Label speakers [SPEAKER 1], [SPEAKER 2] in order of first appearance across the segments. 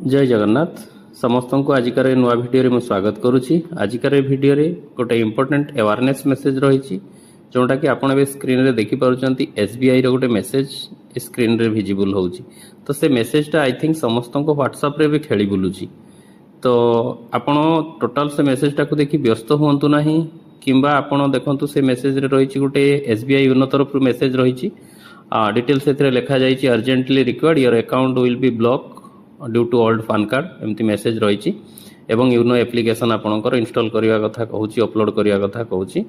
[SPEAKER 1] जय जगन्नाथ समस्त को आजिकार नुआ भिडियो में स्वागत करुच्ची। आजिकार भिडियो गोटे इंपोर्टेंट अवेयरनेस मेसेज रही जोटा कि आपड़ स्क्रीन रे देखि पारुचंती एसबीआई रो गोटे मेसेज स्क्रीन रे विजिबल होउची। तो से मेसेजटा आई थिंक समस्त को व्हाट्सएप रे भी खेली बुलूची। तो आपण टोटाल से मेसेजटा को देखि व्यस्त हुंतु नाही किंबा आपण देखंतु से मेसेज रे रही गोटे एसबीआई यूनो तरफ मेसेज रही डिटेल्स से लिखा जाइए urgently required your account will be block due to old PAN card एमती मेसेज रही एवं यूनो एप्लिकेशन आपणकर इंस्टॉल करने कथा कहूँ अपलोड करने कथा कहूँ।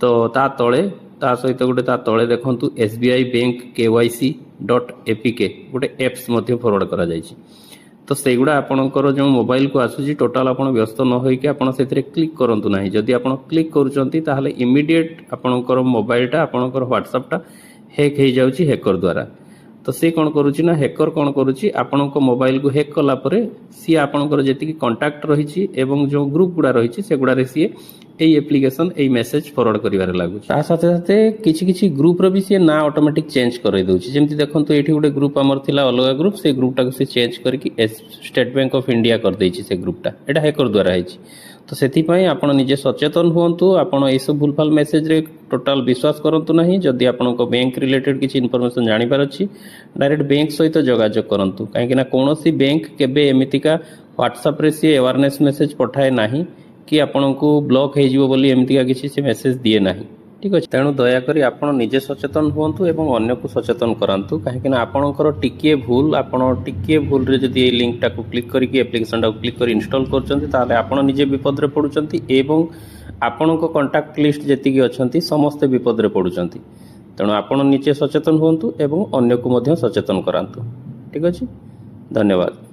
[SPEAKER 1] तो ता तले ता सहित गोटे ता तले देखंतु एसबीआई बैंक kyc.apk गोटे एप्स फॉरवर्ड करा जाइए। तो सेगुड़ा आपणकर जो मोबाइल को आसूची टोटाल आप व्यस्त न होइके आपण से क्लिक करंतु नाही। जदि आपण क्लिक करूचंती ताहले इमीडिएट आपणकर मोबाइलटा आपणकर व्हाट्सएपटा हैक हो जाउची हैकर द्वारा। तो सी कौन करुच्ची ना हैकर कौन करुच्ची आपण मोबाइल को हैक कला परे सी आपणकर जेतिकी कांटेक्ट रही एवं जो ग्रुप गुड़ा रही से गुड़ा सी यही एप्लिकेशन यही मेसेज फॉरवर्ड करिवारे लागु। ता साथे साथे किछि किछि ग्रुप रो भी सी ना ऑटोमेटिक चेंज कर दउची। जेमति देखंतु एठी गोटे ग्रुप हमर थिला अलग ग्रुप से ग्रुपटा को से चेंज करके स्टेट बैंक ऑफ इंडिया कर देछि से ग्रुपटा एटा हैकर द्वारा हैछि। तो सेथिपई आपण निजे सचेतन हुंतु आपण ए सब भूलभाल मेसेज रे टोटाल विश्वास करंतु नाही। जदि आपनको बैंक रिलेटेड किछि इन्फॉर्मेशन जानि पार अछि डायरेक्ट बैंक सहित जोगाजोग करंतु काहेकि ना कोनोसी बैंक केबे एमितिका व्हाट्सएप रे सी अवेयरनेस मेसेज पठाए नाही कि आपको ब्लॉक हो जिवो बोली एमतिका किछि से मेसेज दिए नाही। ठीक अछि तेणु दयाकरी आपण निजे सचेतन हुंतु एवं अन्य को सचेतन करांतु काहेकि ना आपणकर टिके भूल रे जदि ए लिंक टा को क्लिक करके एप्लिकेशन टा को क्लिक कर इंस्टॉल करचंती ताले आपण निजे विपद रे पडुचंती एवं आपणको कांटेक्ट लिस्ट जेतिकी अछंती समस्त विपद रे पडुचंती। तेणु आपण निजे सचेतन हुंतु एवं अन्य को मध्य सचेतन करांतु। ठीक अछि धन्यवाद।